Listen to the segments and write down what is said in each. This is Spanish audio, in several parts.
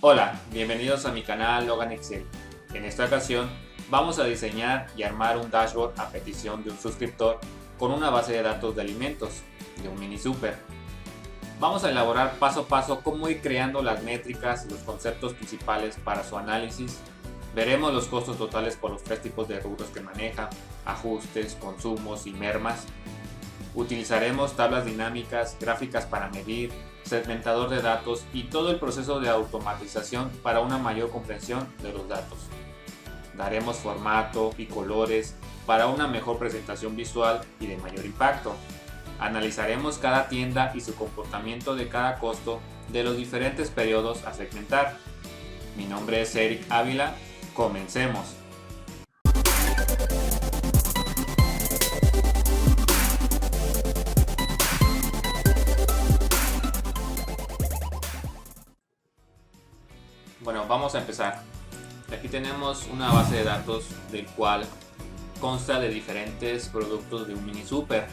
Hola, bienvenidos a mi canal Logan Excel. En esta ocasión vamos a diseñar y armar un dashboard a petición de un suscriptor con una base de datos de alimentos de un mini super. Vamos a elaborar paso a paso cómo ir creando las métricas y los conceptos principales para su análisis. Veremos los costos totales por los tres tipos de rubros que maneja: ajustes, consumos y mermas. Utilizaremos tablas dinámicas, gráficas para medir, segmentador de datos y todo el proceso de automatización para una mayor comprensión de los datos. Daremos formato y colores para una mejor presentación visual y de mayor impacto. Analizaremos cada tienda y su comportamiento de cada costo de los diferentes periodos a segmentar. Mi nombre es Eric Ávila. Comencemos. Bueno, vamos a empezar. Aquí tenemos una base de datos del cual consta de diferentes productos de un mini super,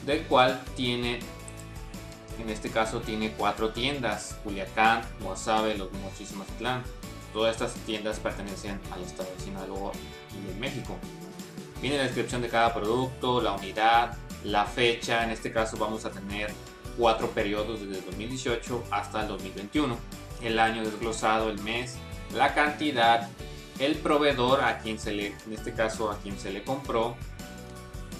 del cual tiene, en este caso tiene 4 tiendas: Culiacán, Guasave, Los Mochis y Mazatlán. Todas estas tiendas pertenecen al estado de Sinaloa y de México. Viene la descripción de cada producto, la unidad, la fecha. En este caso vamos a tener 4 periodos desde el 2018 hasta el 2021. El año desglosado, el mes, la cantidad, el proveedor a quien se le, en este caso a quien se le compró,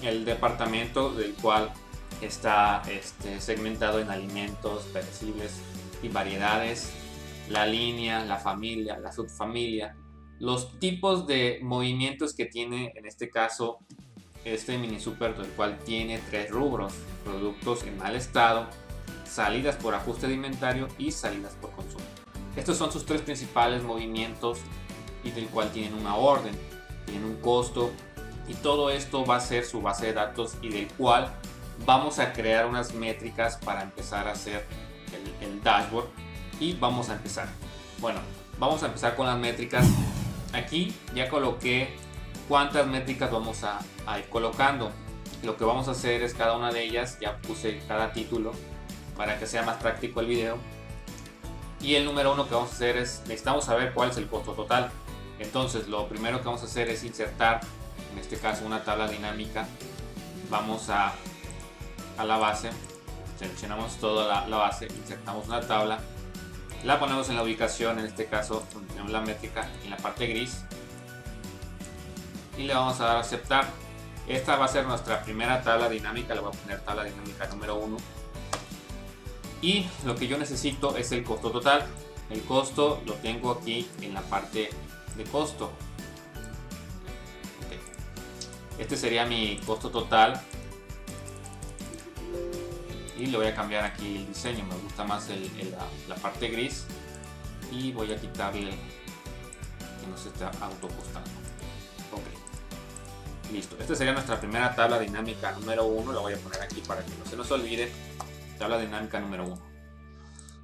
el departamento del cual está segmentado en alimentos, perecibles y variedades, la línea, la familia, la subfamilia, los tipos de movimientos que tiene en este caso este mini super, del cual tiene 3 rubros: productos en mal estado, salidas por ajuste de inventario y salidas por consumo. Estos son sus 3 principales movimientos y del cual tienen una orden, tienen un costo, y todo esto va a ser su base de datos y del cual vamos a crear unas métricas para empezar a hacer el dashboard. Y vamos a empezar. Bueno, vamos a empezar con las métricas. Aquí ya coloqué cuántas métricas vamos a ir colocando. Lo que vamos a hacer es cada una de ellas, ya puse cada título para que sea más práctico el video. Y el número 1 que vamos a hacer es, necesitamos saber cuál es el costo total. Entonces lo primero que vamos a hacer es insertar, en este caso, una tabla dinámica. Vamos a la base, seleccionamos toda la base, insertamos una tabla, la ponemos en la ubicación, en este caso donde tenemos la métrica, en la parte gris, y le vamos a dar a aceptar. Esta va a ser nuestra primera tabla dinámica. Le voy a poner tabla dinámica número 1. Y lo que yo necesito es el costo total. El costo lo tengo aquí en la parte de costo. Okay. Este sería mi costo total. Y le voy a cambiar aquí el diseño. Me gusta más la parte gris. Y voy a quitarle que no se esté autopostando. Ok. Listo. Esta sería nuestra primera tabla dinámica número 1. La voy a poner aquí para que no se nos olvide. Tabla dinámica número 1.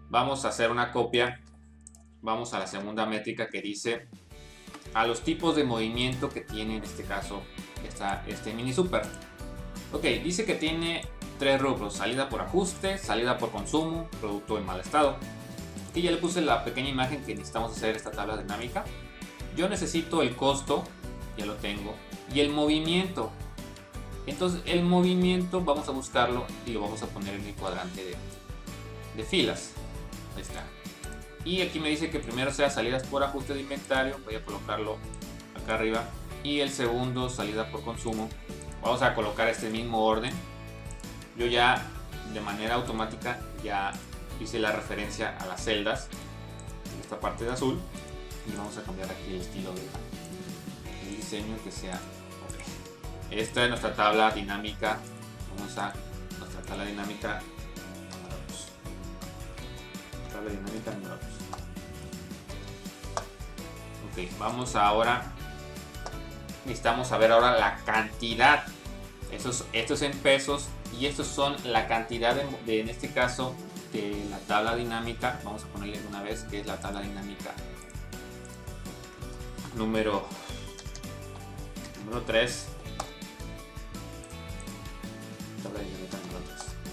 Vamos a hacer una copia. Vamos a la segunda métrica que dice a los tipos de movimiento que tiene, en este caso, este mini super. Ok, dice que tiene 3 rubros: salida por ajuste, salida por consumo, producto en mal estado. Aquí ya le puse la pequeña imagen que necesitamos hacer esta tabla dinámica. Yo necesito el costo, ya lo tengo, y el movimiento. Entonces el movimiento vamos a buscarlo y lo vamos a poner en el cuadrante de filas. Ahí está. Y aquí me dice que primero sea salidas por ajuste de inventario. Voy a colocarlo acá arriba. Y el segundo, salida por consumo. Vamos a colocar este mismo orden. Yo ya de manera automática ya hice la referencia a las celdas en esta parte de azul. Y vamos a cambiar aquí el estilo del diseño, que sea. Esta es nuestra tabla dinámica. Vamos a nuestra tabla dinámica número 2. Tabla dinámica número 2. Ok, vamos ahora. Necesitamos saber ahora la cantidad. Esto es en pesos. Y estos son la cantidad en este caso, de la tabla dinámica. Vamos a ponerle de una vez que es la tabla dinámica número 3.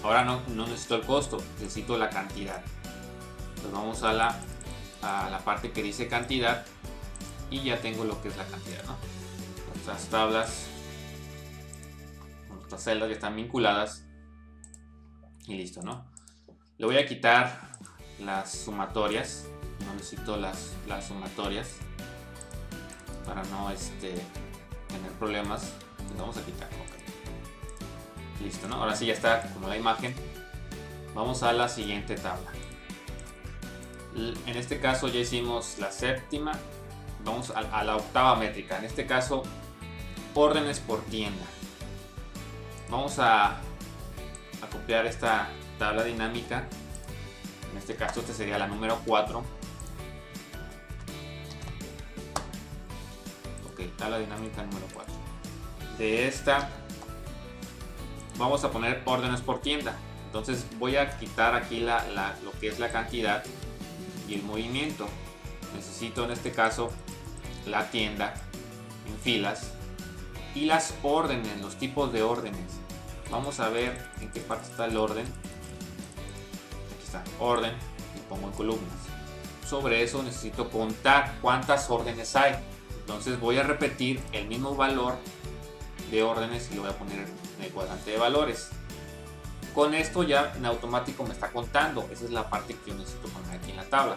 Ahora no necesito el costo, necesito la cantidad. Entonces vamos a la a la parte que dice cantidad y ya tengo lo que es la cantidad, ¿no? Nuestras tablas, nuestras celdas ya están vinculadas y listo, ¿no? Le voy a quitar las sumatorias, no necesito las sumatorias para no tener problemas. Le vamos a quitar, ok. Listo, ¿no? Ahora sí ya está como la imagen. Vamos a la siguiente tabla. En este caso ya hicimos la séptima. Vamos a la octava métrica. En este caso, órdenes por tienda. Vamos a copiar esta tabla dinámica. En este caso, esta sería la número 4. Ok, tabla dinámica número 4. De esta, vamos a poner órdenes por tienda. Entonces voy a quitar aquí lo que es la cantidad y el movimiento. Necesito en este caso la tienda en filas y las órdenes, los tipos de órdenes. Vamos a ver en qué parte está el orden. Aquí está, orden, y pongo en columnas. Sobre eso necesito contar cuántas órdenes hay. Entonces voy a repetir el mismo valor de órdenes y lo voy a poner en el cuadrante de valores. Con esto ya en automático me está contando. Esa es la parte que yo necesito poner aquí en la tabla.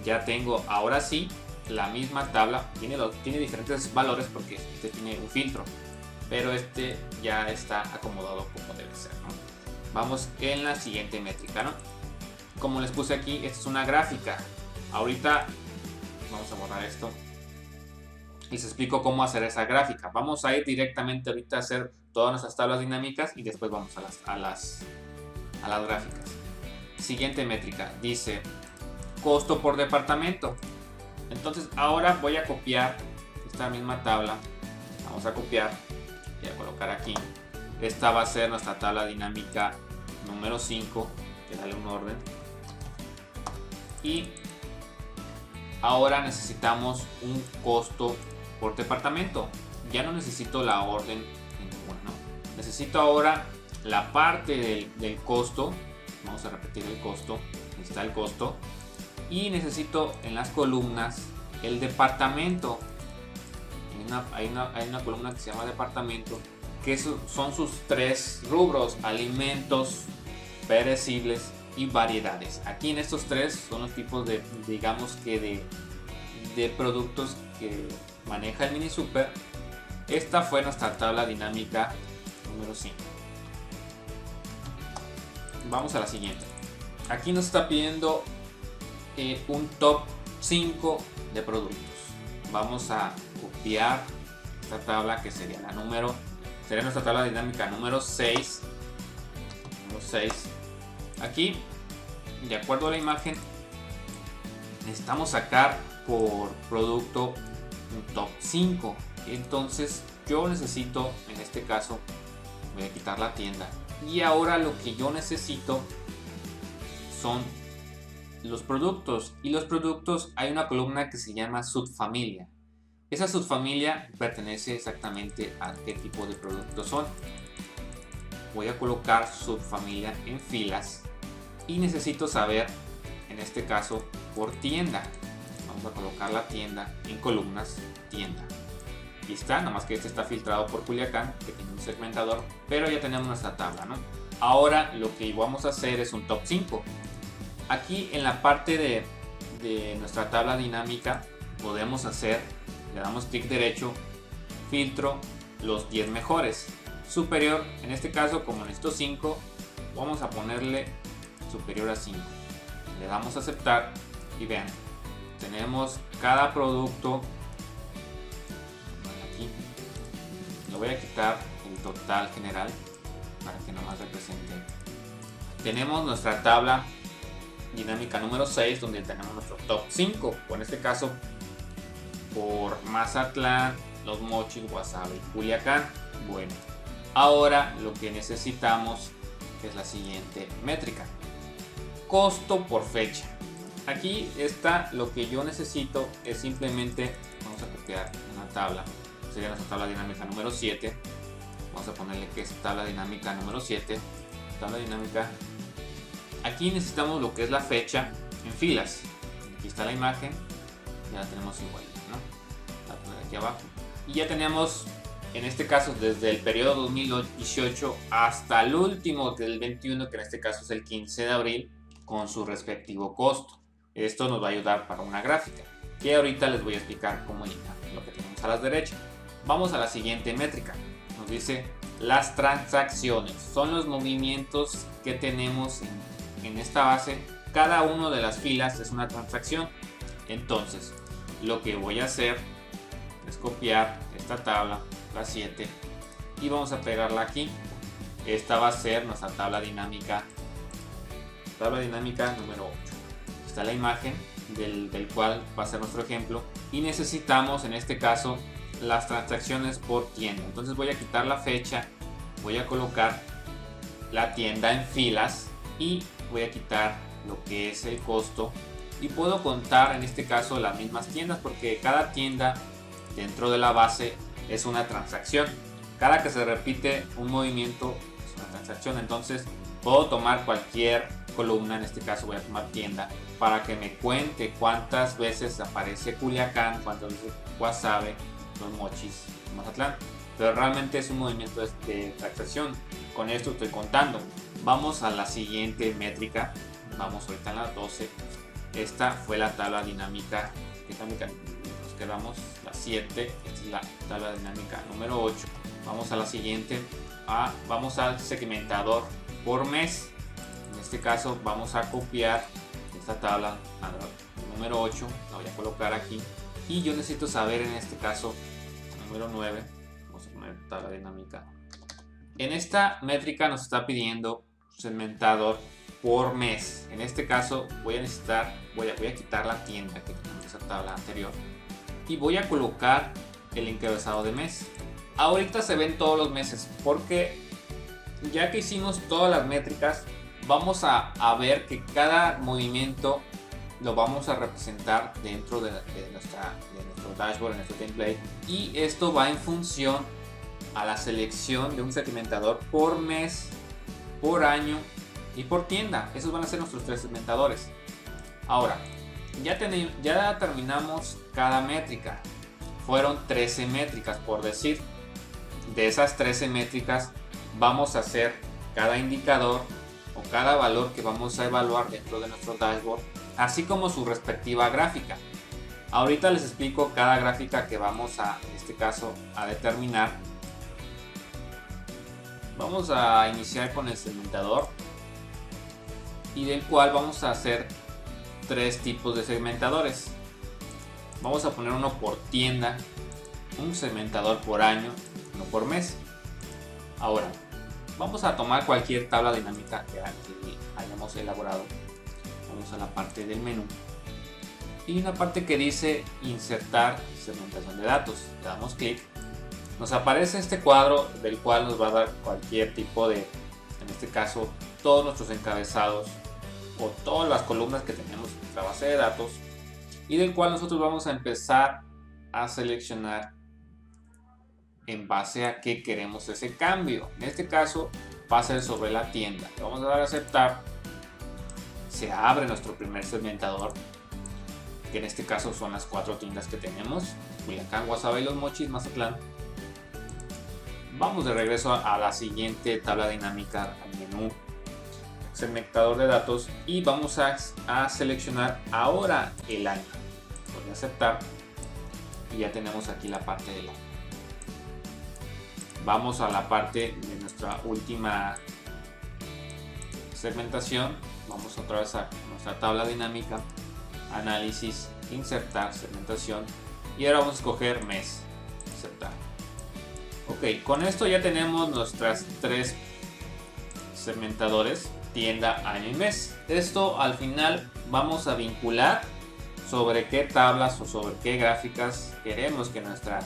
Ya tengo ahora sí la misma tabla. Tiene diferentes valores porque este tiene un filtro, pero este ya está acomodado como debe ser, ¿no? Vamos en la siguiente métrica, ¿no? Como les puse aquí, esta es una gráfica. Ahorita vamos a borrar esto. Les explico cómo hacer esa gráfica. Vamos a ir directamente ahorita a hacer todas nuestras tablas dinámicas y después vamos a las gráficas. Siguiente métrica dice costo por departamento. Entonces ahora voy a copiar esta misma tabla. Vamos a copiar y a colocar aquí. Esta va a ser nuestra tabla dinámica número 5. Que darle un orden. Y ahora necesitamos un costo por departamento. Ya no necesito la orden en ninguna, ¿no? Necesito ahora la parte del costo. Vamos a repetir el costo. Aquí está el costo. Y necesito en las columnas el departamento. Hay una columna que se llama departamento, que son sus 3 rubros: alimentos, perecibles y variedades. Aquí en estos 3 son los tipos de, digamos que de productos que maneja el Mini Super. Esta fue nuestra tabla dinámica número 5. Vamos a la siguiente. Aquí nos está pidiendo un top 5 de productos. Vamos a copiar esta tabla que sería nuestra tabla dinámica número 6. Aquí, de acuerdo a la imagen, necesitamos sacar por producto un top 5. Entonces yo necesito, en este caso, voy a quitar la tienda. Y ahora lo que yo necesito son los productos. Y los productos, hay una columna que se llama subfamilia. Esa subfamilia pertenece exactamente a qué tipo de productos son. Voy a colocar subfamilia en filas. Y necesito saber, en este caso, por tienda. Vamos a colocar la tienda en columnas, tienda. Aquí está, nada más que este está filtrado por Culiacán, que tiene un segmentador, pero ya tenemos nuestra tabla, ¿no? Ahora lo que vamos a hacer es un top 5. Aquí en la parte de nuestra tabla dinámica podemos hacer, le damos clic derecho, filtro, los 10 mejores. Superior, en este caso como necesito 5, vamos a ponerle superior a 5. Le damos a aceptar y vean, tenemos cada producto. Aquí le voy a quitar el total general para que nomás represente. Tenemos nuestra tabla dinámica número 6, donde tenemos nuestro top 5. En este caso por Mazatlán, Los Mochis, Guasave y Culiacán. Bueno, ahora lo que necesitamos es la siguiente métrica: costo por fecha. Aquí está lo que yo necesito, es simplemente, vamos a copiar una tabla, sería nuestra tabla dinámica número 7. Vamos a ponerle que es tabla dinámica número 7. Tabla dinámica. Aquí necesitamos lo que es la fecha en filas. Aquí está la imagen, ya la tenemos igualita, ¿no? La ponemos aquí abajo. Y ya tenemos, en este caso, desde el periodo 2018 hasta el último del 21, que en este caso es el 15 de abril, con su respectivo costo. Esto nos va a ayudar para una gráfica, que ahorita les voy a explicar cómo ir lo que tenemos a la derecha. Vamos a la siguiente métrica. Nos dice las transacciones. Son los movimientos que tenemos en esta base. Cada una de las filas es una transacción. Entonces, lo que voy a hacer es copiar esta tabla, la 7, y vamos a pegarla aquí. Esta va a ser nuestra tabla dinámica número 8. Está la imagen del cual va a ser nuestro ejemplo, y necesitamos en este caso las transacciones por tienda. Entonces voy a quitar la fecha, voy a colocar la tienda en filas y voy a quitar lo que es el costo, y puedo contar en este caso las mismas tiendas, porque cada tienda dentro de la base es una transacción. Cada que se repite un movimiento es una transacción. Entonces puedo tomar cualquier columna, en este caso voy a tomar tienda, para que me cuente cuántas veces aparece Culiacán, cuántas veces Guasave, Los Mochis, Mazatlán. Pero realmente es un movimiento de transacción. Con esto estoy contando. Vamos a la siguiente métrica. Vamos ahorita en la 12. Esta fue la tabla dinámica. Nos quedamos la 7. Esta es la tabla dinámica número 8. Vamos a la siguiente. Vamos al segmentador por mes. En este caso vamos a copiar esta tabla número 8. La voy a colocar aquí. Y yo necesito saber en este caso número 9. Vamos a poner tabla dinámica. En esta métrica nos está pidiendo segmentador por mes. En este caso voy a necesitar, voy a quitar la tienda que tenemos en esa tabla anterior y voy a colocar el encabezado de mes. Ahorita se ven todos los meses, porque ya que hicimos todas las métricas, vamos a ver que cada movimiento lo vamos a representar dentro de nuestro dashboard, en nuestro template, y esto va en función a la selección de un segmentador por mes, por año y por tienda. Esos van a ser nuestros 3 segmentadores. Ahora, ya terminamos cada métrica. Fueron 13 métricas, por decir. De esas 13 métricas vamos a hacer cada indicador o cada valor que vamos a evaluar dentro de nuestro dashboard, así como su respectiva gráfica. Ahorita les explico cada gráfica que vamos en este caso a determinar. Vamos a iniciar con el segmentador, y del cual vamos a hacer 3 tipos de segmentadores. Vamos a poner uno por tienda, un segmentador por año, uno por mes. Ahora vamos a tomar cualquier tabla dinámica que hayamos elaborado. Vamos a la parte del menú y una parte que dice insertar segmentación de datos. Le damos clic. Nos aparece este cuadro, del cual nos va a dar cualquier tipo de, en este caso, todos nuestros encabezados o todas las columnas que tenemos en nuestra base de datos, y del cual nosotros vamos a empezar a seleccionar en base a qué queremos ese cambio. En este caso va a ser sobre la tienda. Le vamos a dar a aceptar. Se abre nuestro primer segmentador, que en este caso son las 4 tiendas que tenemos: Culiacán, Guasave, Los Mochis, Mazatlán. Vamos de regreso a la siguiente tabla dinámica, al menú segmentador de datos, y vamos a seleccionar ahora el año. Voy a aceptar y ya tenemos aquí la parte del año. Vamos a la parte de nuestra última segmentación. Vamos otra vez a nuestra tabla dinámica, análisis, insertar, segmentación, y ahora vamos a escoger mes, aceptar. Ok, con esto ya tenemos nuestras 3 segmentadores: tienda, año y mes. Esto al final vamos a vincular sobre qué tablas o sobre qué gráficas queremos que nuestra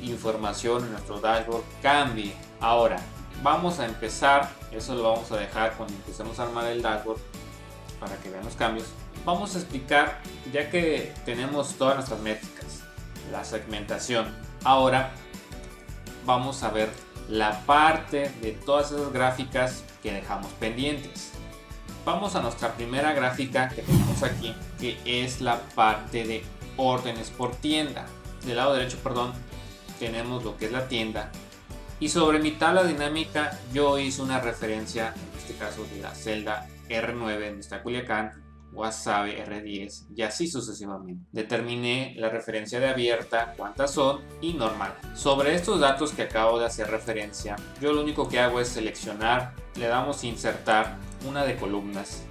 información en nuestro dashboard cambie. Ahora vamos a empezar, eso lo vamos a dejar cuando empecemos a armar el dashboard para que vean los cambios. Vamos a explicar, ya que tenemos todas nuestras métricas, la segmentación. Ahora vamos a ver la parte de todas esas gráficas que dejamos pendientes. Vamos a nuestra primera gráfica que tenemos aquí, que es la parte de órdenes por tienda. Del lado derecho, perdón, tenemos lo que es la tienda. Y sobre mi tabla dinámica yo hice una referencia, en este caso de la celda R9 en esta Culiacán, Guasave R10 y así sucesivamente. Determiné la referencia de abierta, cuántas son y normal. Sobre estos datos que acabo de hacer referencia, yo lo único que hago es seleccionar, le damos insertar una de columnas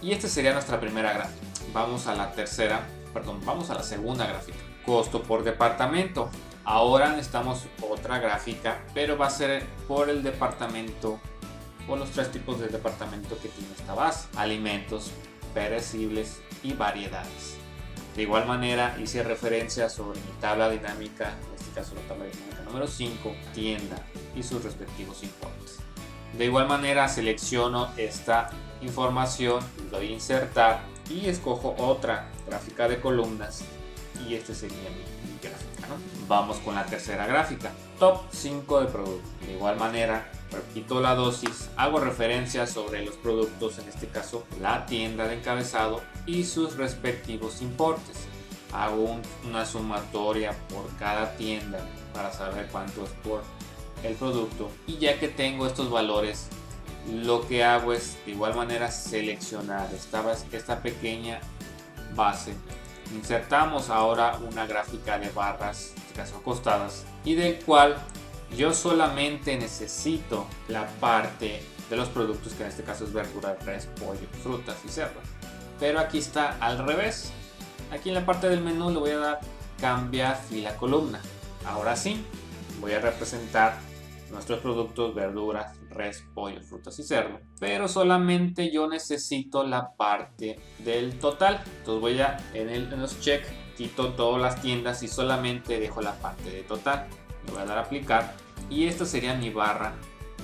y esta sería nuestra primera gráfica. Vamos a la segunda gráfica. Costo por departamento. Ahora necesitamos otra gráfica, pero va a ser por el departamento, por los tres tipos de departamento que tiene esta base: alimentos, perecibles y variedades. De igual manera hice referencia sobre mi tabla dinámica, en este caso la tabla dinámica número 5, tienda y sus respectivos importes. De igual manera selecciono esta información, doy a insertar y escojo otra gráfica de columnas y este sería mi gráfica, ¿no? Vamos con la tercera gráfica, top 5 de producto. De igual manera repito la dosis, hago referencia sobre los productos, en este caso la tienda de encabezado y sus respectivos importes. Hago una sumatoria por cada tienda para saber cuánto es por el producto, y ya que tengo estos valores, lo que hago es de igual manera seleccionar esta pequeña base. Insertamos ahora una gráfica de barras, en este caso acostadas, y del cual yo solamente necesito la parte de los productos, que en este caso es verdura, res, pollo, frutas y cerdo. Pero aquí está al revés. Aquí en la parte del menú le voy a dar cambiar fila columna. Ahora sí, voy a representar nuestros productos: verduras, res, pollo, frutas y cerdo. Pero solamente yo necesito la parte del total. Entonces voy a en los check, quito todas las tiendas y solamente dejo la parte de total. Le voy a dar a aplicar y esta sería mi barra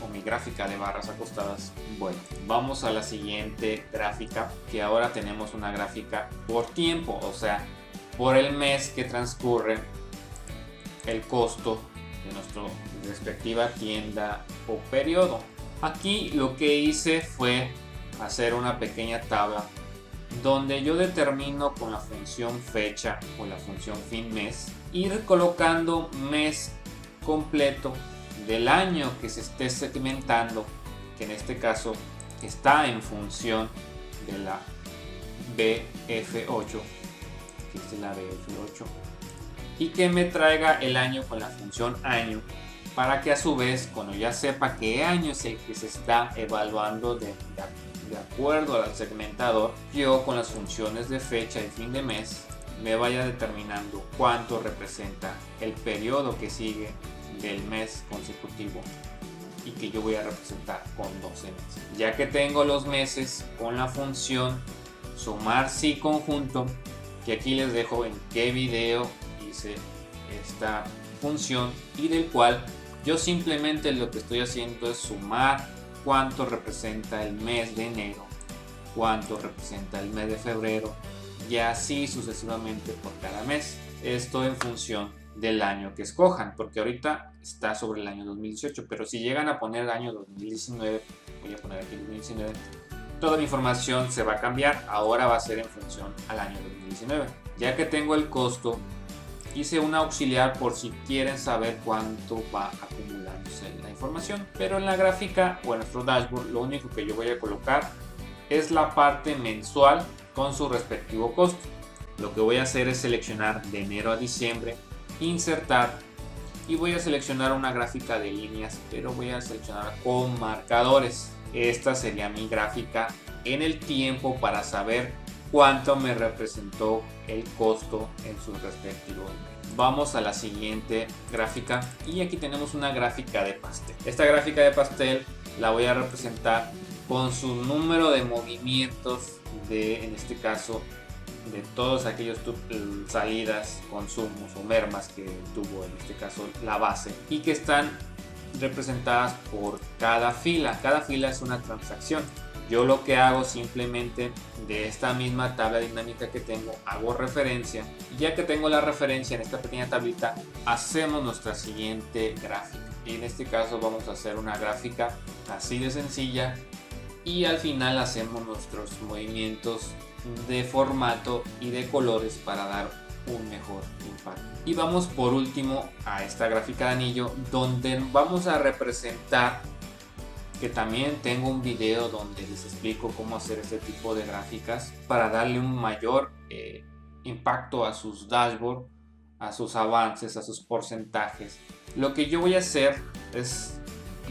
o mi gráfica de barras acostadas. Bueno, vamos a la siguiente gráfica, que ahora tenemos una gráfica por tiempo, o sea, por el mes que transcurre el costo de nuestra respectiva tienda o periodo. Aquí lo que hice fue hacer una pequeña tabla donde yo determino con la función fecha o la función fin mes, ir colocando mes completo del año que se esté segmentando, que en este caso está en función de la BF8, que es la BF8, y que me traiga el año con la función año, para que a su vez, cuando ya sepa qué año es el que se está evaluando de acuerdo al segmentador, yo con las funciones de fecha y fin de mes me vaya determinando cuánto representa el periodo que sigue del mes consecutivo y que yo voy a representar con 12 meses. Ya que tengo los meses, con la función sumar sí conjunto, que aquí les dejo en qué video hice esta función, y del cual yo simplemente lo que estoy haciendo es sumar cuánto representa el mes de enero, cuánto representa el mes de febrero y así sucesivamente por cada mes. Esto en función del año que escojan, porque ahorita está sobre el año 2018, pero si llegan a poner el año 2019, voy a poner aquí 2019, toda la información se va a cambiar. Ahora va a ser en función al año 2019. Ya que tengo el costo, hice un auxiliar por si quieren saber cuánto va acumulándose la información, pero en la gráfica o en nuestro dashboard lo único que yo voy a colocar es la parte mensual con su respectivo costo. Lo que voy a hacer es seleccionar de enero a diciembre, insertar, y voy a seleccionar una gráfica de líneas, pero voy a seleccionar con marcadores. Esta sería mi gráfica en el tiempo para saber cuánto me representó el costo en su respectivo mes. Vamos a la siguiente gráfica y aquí tenemos una gráfica de pastel. Esta gráfica de pastel la voy a representar con su número de movimientos de, en este caso, de todos aquellos salidas, consumos o mermas que tuvo en este caso la base, y que están representadas por cada fila. Cada fila es una transacción. Yo lo que hago simplemente de esta misma tabla dinámica que tengo, hago referencia, y ya que tengo la referencia en esta pequeña tablita, hacemos nuestra siguiente gráfica. Y en este caso vamos a hacer una gráfica así de sencilla, y al final hacemos nuestros movimientos de formato y de colores para dar un mejor impacto. Y vamos por último a esta gráfica de anillo, donde vamos a representar, que también tengo un video donde les explico cómo hacer este tipo de gráficas para darle un mayor impacto a sus dashboards, a sus avances, a sus porcentajes. Lo que yo voy a hacer es,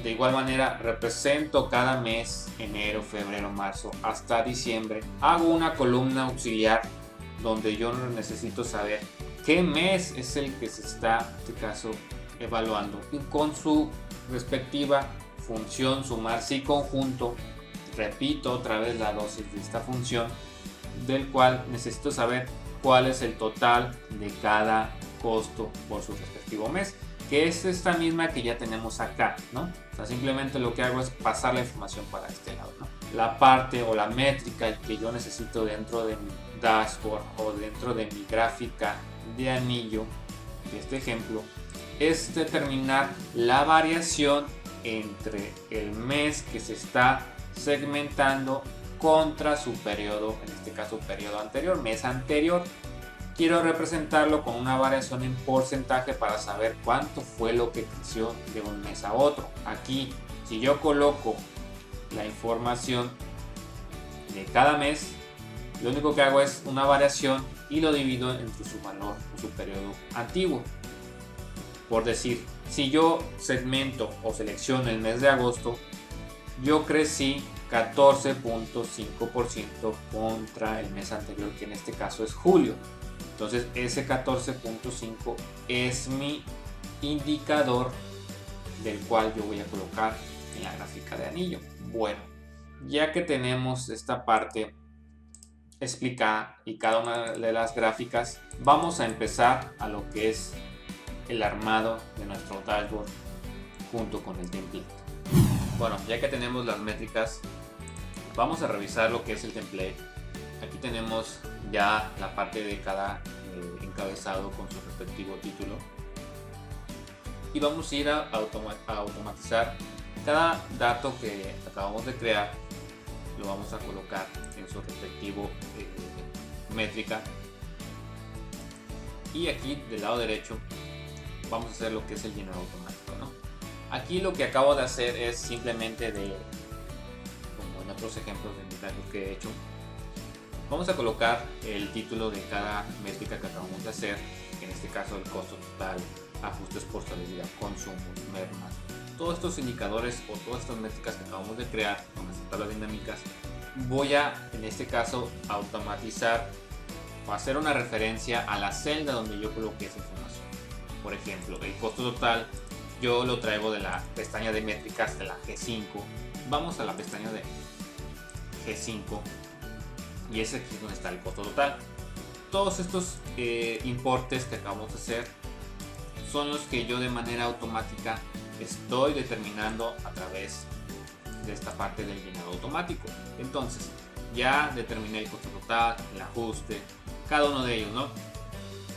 de igual manera, represento cada mes, enero, febrero, marzo, hasta diciembre. Hago una columna auxiliar donde yo necesito saber qué mes es el que se está, en este caso, evaluando. Y con su respectiva función sumar sí conjunto, repito otra vez la dosis de esta función, del cual necesito saber cuál es el total de cada costo por su respectivo mes, que es esta misma que ya tenemos acá, ¿no? O sea, simplemente lo que hago es pasar la información para este lado, ¿no? La parte o la métrica que yo necesito dentro de mi dashboard o dentro de mi gráfica de anillo, de este ejemplo, es determinar la variación entre el mes que se está segmentando contra su periodo, en este caso periodo anterior, mes anterior. Quiero representarlo con una variación en porcentaje para saber cuánto fue lo que creció de un mes a otro. Aquí, si yo coloco la información de cada mes, lo único que hago es una variación y lo divido entre su valor o su periodo antiguo. Por decir, si yo segmento o selecciono el mes de agosto, yo crecí 14.5% contra el mes anterior, que en este caso es julio. Entonces ese 14.5 es mi indicador del cual yo voy a colocar en la gráfica de anillo. Bueno, ya que tenemos esta parte explicada y cada una de las gráficas, vamos a empezar a lo que es el armado de nuestro dashboard junto con el template. Bueno, ya que tenemos las métricas, vamos a revisar lo que es el template. Aquí tenemos ya la parte de cada encabezado con su respectivo título, y vamos a ir a automatizar cada dato que acabamos de crear. Lo vamos a colocar en su respectivo métrica, y aquí del lado derecho vamos a hacer lo que es el llenado automático, ¿no? Aquí lo que acabo de hacer es simplemente como en otros ejemplos de mis datos que he hecho, vamos a colocar el título de cada métrica que acabamos de hacer, en este caso el costo total, ajustes por salida, consumos, mermas, todos estos indicadores o todas estas métricas que acabamos de crear con las tablas dinámicas. Voy a, en este caso, automatizar o hacer una referencia a la celda donde yo coloqué esa información. Por ejemplo, el costo total yo lo traigo de la pestaña de métricas de la G5. Vamos a la pestaña de G5 y es aquí donde está el costo total. Todos estos importes que acabamos de hacer son los que yo de manera automática estoy determinando a través de esta parte del llenado automático. Entonces ya determiné el costo total, el ajuste, cada uno de ellos, ¿no?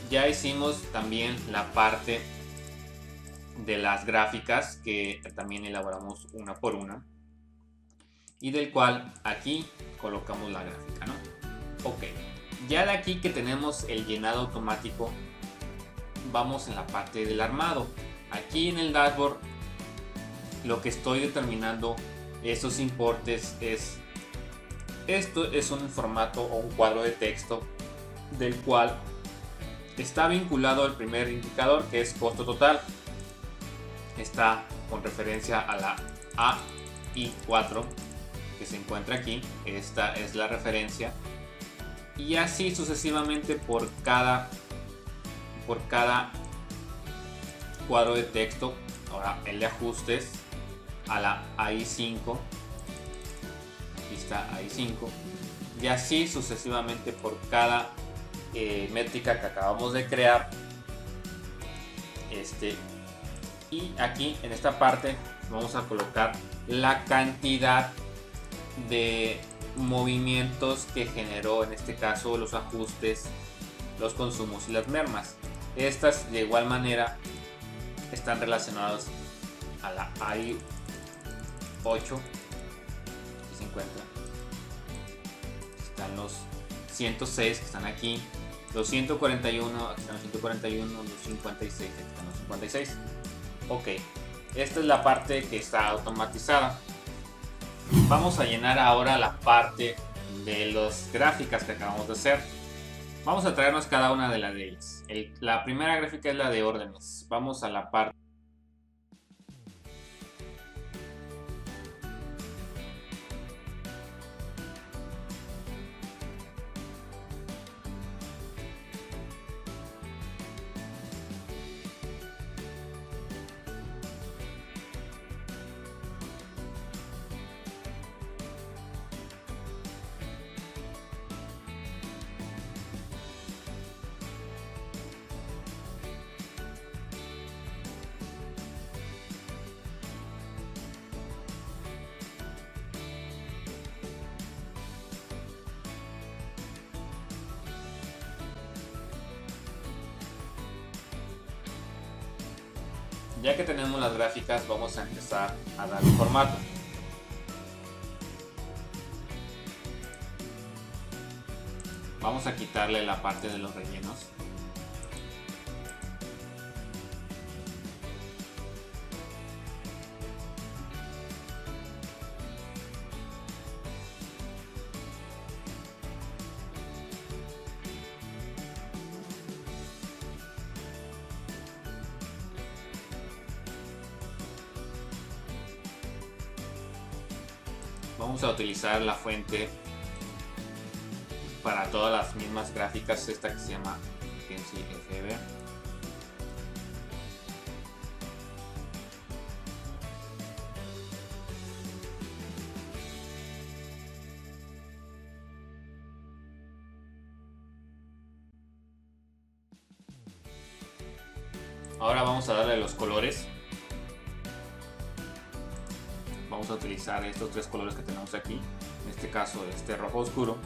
Ya hicimos también la parte de las gráficas, que también elaboramos una por una, y del cual aquí colocamos la gráfica, ¿no? Ok, ya de aquí que tenemos el llenado automático, vamos en la parte del armado. Aquí en el dashboard lo que estoy determinando esos importes es, esto es un formato o un cuadro de texto del cual está vinculado al primer indicador, que es costo total. Está con referencia a la AI4 que se encuentra aquí. Esta es la referencia, y así sucesivamente por cada cuadro de texto. Ahora el de ajustes a la AI5, aquí está AI5, y así sucesivamente por cada métrica que acabamos de crear. Y aquí en esta parte vamos a colocar la cantidad de movimientos que generó, en este caso los ajustes, los consumos y las mermas. Estas de igual manera están relacionadas a la AI8, aquí se encuentra, están los 106 que están aquí, los 141, aquí están los 141, los 56, aquí están los 56. Ok, esta es la parte que está automatizada. Vamos a llenar ahora la parte de las gráficas que acabamos de hacer. Vamos a traernos cada una de las de ellas. La primera gráfica es la de órdenes. Vamos a la parte. Ya que tenemos las gráficas, vamos a empezar a darle formato. Vamos a quitarle la parte de los rellenos. Vamos a utilizar la fuente para todas las mismas gráficas, esta que se llama FB. Ahora vamos a darle los colores. Vamos a utilizar estos tres colores que tenemos aquí, en este caso este rojo oscuro.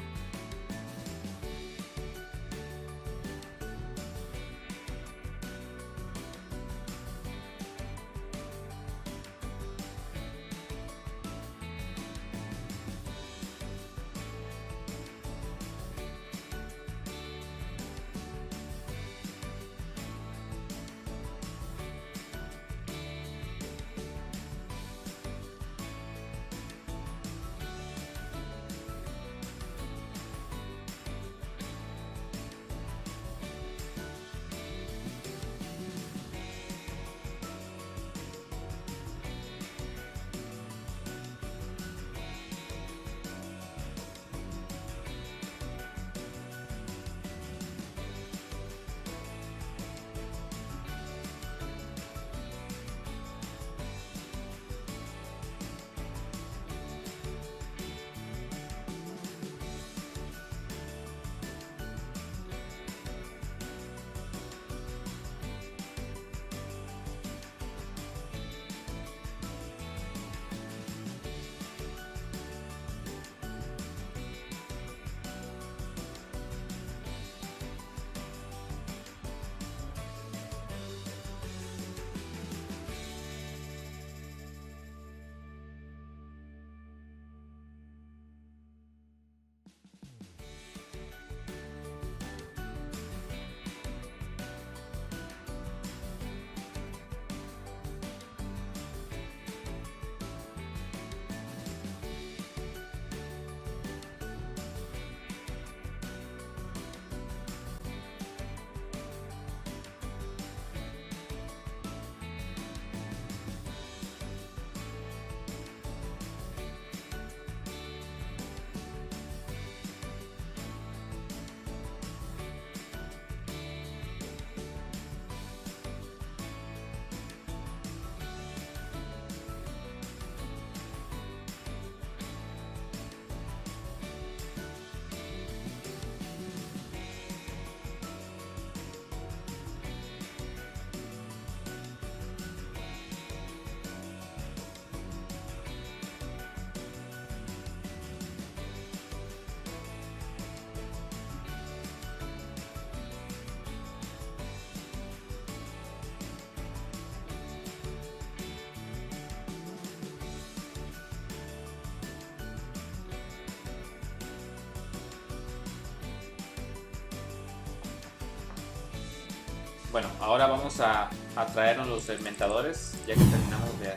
Bueno, ahora vamos a traernos los segmentadores, ya que terminamos de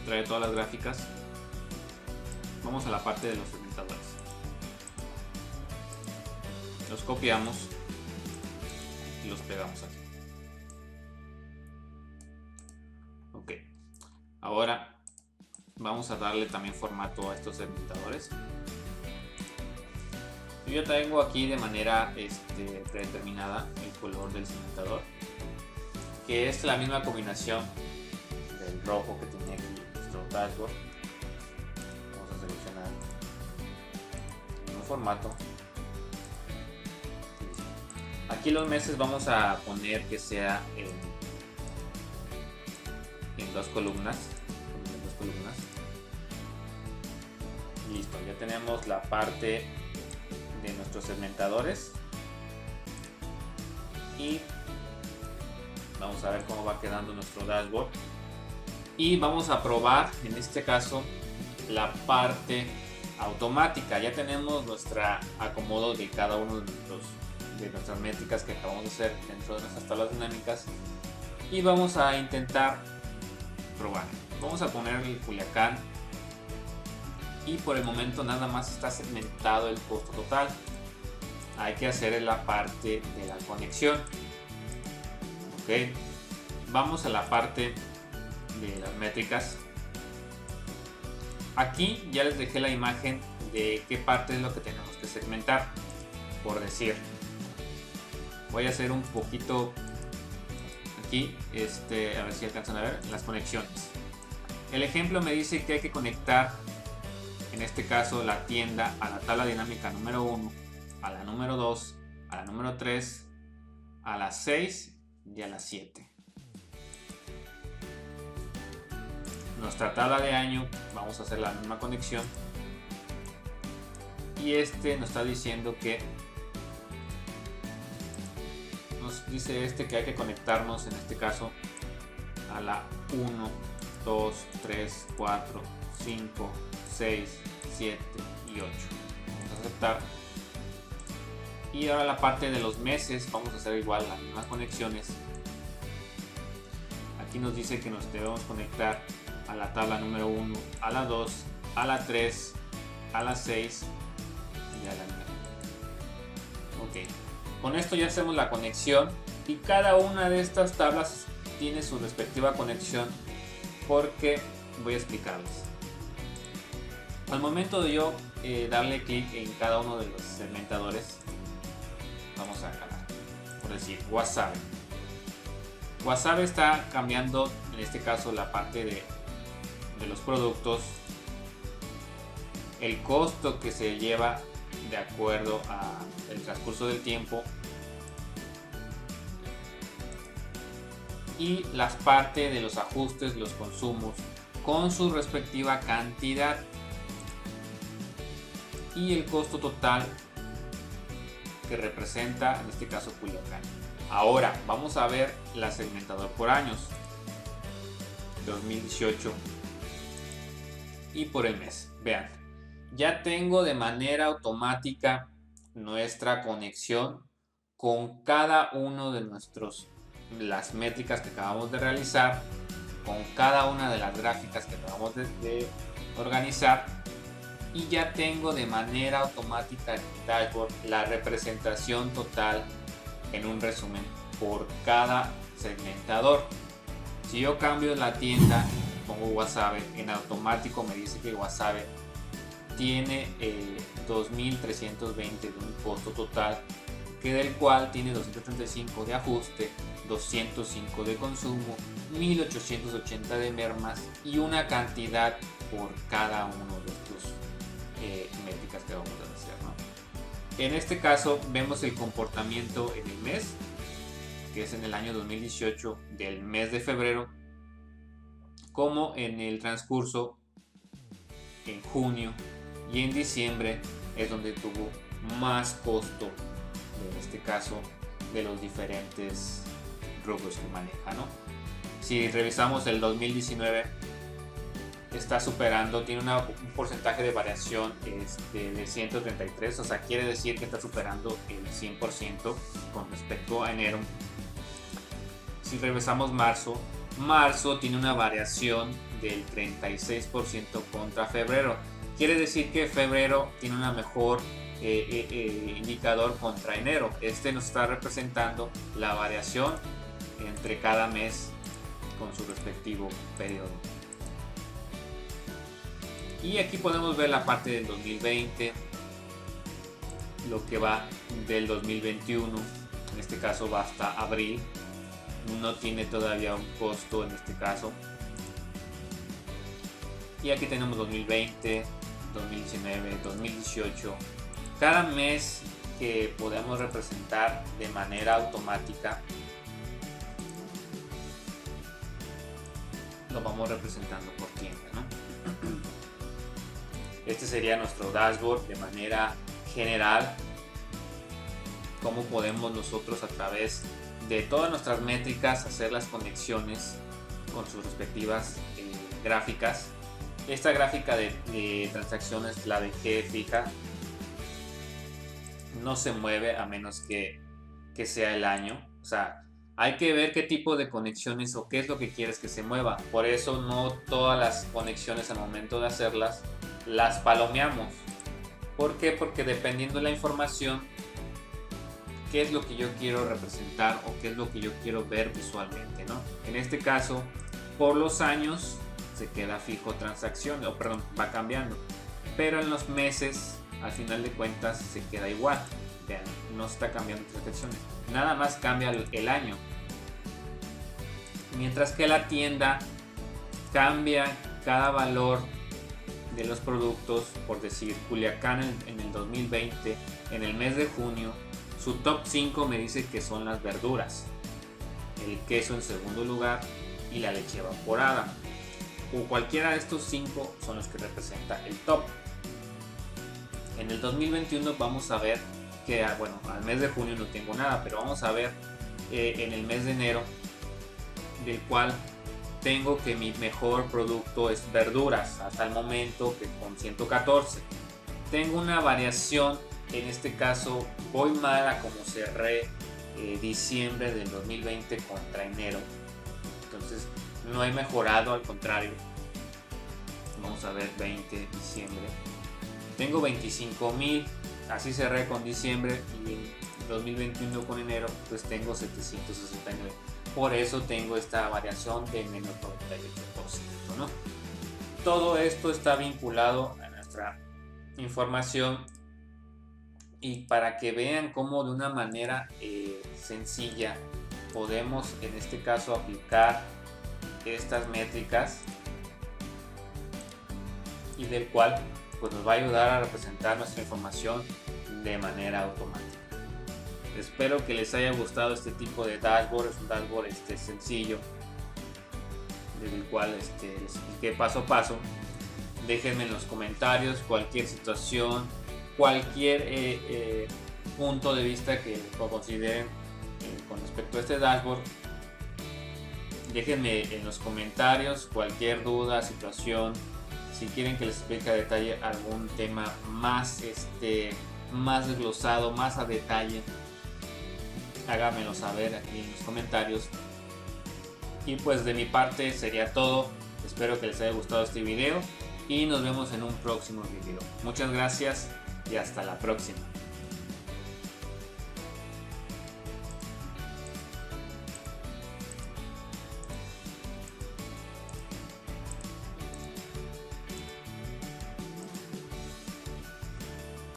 traer todas las gráficas. Vamos a la parte de los segmentadores. Los copiamos y los pegamos aquí. Ok, ahora vamos a darle también formato a estos segmentadores. Yo tengo aquí de manera predeterminada el color del segmentador, que es la misma combinación del rojo que tiene aquí nuestro dashboard. Vamos a seleccionar un formato. Aquí los meses vamos a poner que sea en dos columnas. Listo, ya tenemos la parte de nuestros segmentadores y vamos a ver cómo va quedando nuestro dashboard, y vamos a probar en este caso la parte automática. Ya tenemos nuestro acomodo de cada uno de nuestras métricas que acabamos de hacer dentro de nuestras tablas dinámicas, y vamos a intentar probar. Vamos a poner el Culiacán y por el momento nada más está segmentado el costo total. Hay que hacer la parte de la conexión. Ok, vamos a la parte de las métricas. Aquí ya les dejé la imagen de qué parte es lo que tenemos que segmentar. Por decir, voy a hacer un poquito aquí, a ver si alcanzan a ver las conexiones. El ejemplo me dice que hay que conectar, en este caso, la tienda a la tabla dinámica número 1, a la número 2, a la número 3, a la 6 y a la 7. Nuestra tabla de año, vamos a hacer la misma conexión. Y nos está diciendo que que hay que conectarnos, en este caso, a la 1, 2, 3, 4, 5, 6, 7 y 8. Vamos a aceptar. Y ahora la parte de los meses, vamos a hacer igual las mismas conexiones. Aquí nos dice que nos debemos conectar a la tabla número 1, a la 2, a la 3, a la 6 y a la 9. Ok, con esto ya hacemos la conexión, y cada una de estas tablas tiene su respectiva conexión, porque voy a explicarles. Al momento de yo darle clic en cada uno de los segmentadores, vamos a jalar, por decir, Wasabi. Wasabi está cambiando, en este caso, la parte de los productos, el costo que se lleva de acuerdo al transcurso del tiempo, y las partes de los ajustes, los consumos, con su respectiva cantidad, y el costo total que representa, en este caso, Culiacán. Ahora vamos a ver la segmentador por años, 2018, y por el mes. Vean, ya tengo de manera automática nuestra conexión con cada uno de las métricas que acabamos de realizar, con cada una de las gráficas que acabamos de organizar. Y ya tengo de manera automática en el dashboard la representación total en un resumen por cada segmentador. Si yo cambio la tienda, pongo Wasabi, en automático me dice que Wasabi tiene 2.320 de un costo total, que del cual tiene 235 de ajuste, 205 de consumo, 1.880 de mermas y una cantidad por cada uno de estos métricas que vamos a hacer, ¿no? En este caso vemos el comportamiento en el mes, que es en el año 2018, del mes de febrero, como en el transcurso en junio y en diciembre es donde tuvo más costo, en este caso, de los diferentes rubros que maneja, ¿no? Si revisamos el 2019, está superando, tiene un porcentaje de variación de 133, o sea, quiere decir que está superando el 100% con respecto a enero. si regresamos marzo tiene una variación del 36% contra febrero. Quiere decir que febrero tiene una mejor indicador contra enero. Este nos está representando la variación entre cada mes con su respectivo periodo. Y aquí podemos ver la parte del 2020, lo que va del 2021, en este caso va hasta abril, no tiene todavía un costo en este caso. Y aquí tenemos 2020, 2019, 2018. Cada mes que podemos representar de manera automática lo vamos representando por tienda, ¿no? Este sería nuestro dashboard de manera general. Cómo podemos nosotros a través de todas nuestras métricas hacer las conexiones con sus respectivas gráficas. Esta gráfica de transacciones la dejé fija, no se mueve a menos que sea el año. O sea, hay que ver qué tipo de conexiones o qué es lo que quieres que se mueva. Por eso no todas las conexiones al momento de hacerlas las palomeamos. ¿Por qué? Porque dependiendo de la información, qué es lo que yo quiero representar o qué es lo que yo quiero ver visualmente, ¿no? En este caso, por los años se queda fijo transacción, o perdón, va cambiando. Pero en los meses, al final de cuentas, se queda igual. Vean, no está cambiando transacciones. Nada más cambia el año. Mientras que la tienda cambia cada valor de los productos. Por decir, Culiacán en el 2020, en el mes de junio, su top 5 me dice que son las verduras, el queso en segundo lugar y la leche evaporada. O cualquiera de estos 5 son los que representa el top. En el 2021 vamos a ver que, bueno, al mes de junio no tengo nada, pero vamos a ver en el mes de enero, del cual tengo que mi mejor producto es verduras, hasta el momento que con 114. Tengo una variación, en este caso voy mal a como cerré diciembre del 2020 contra enero. Entonces no he mejorado, al contrario. Vamos a ver 20 diciembre. Tengo 25,000, así cerré con diciembre, y en 2021 con enero pues tengo 769. Por eso tengo esta variación de menos 98%, ¿no? Todo esto está vinculado a nuestra información, y para que vean cómo de una manera sencilla podemos en este caso aplicar estas métricas, y del cual pues nos va a ayudar a representar nuestra información de manera automática. Espero que les haya gustado este tipo de dashboard. Es un dashboard sencillo, del cual les expliqué paso a paso. Déjenme en los comentarios cualquier situación, cualquier punto de vista que consideren con respecto a este dashboard. Déjenme en los comentarios cualquier duda, situación. Si quieren que les explique a detalle algún tema más más desglosado, más a detalle, háganmelo saber aquí en los comentarios. Y pues de mi parte sería todo. Espero que les haya gustado este video y nos vemos en un próximo video. Muchas gracias y hasta la próxima.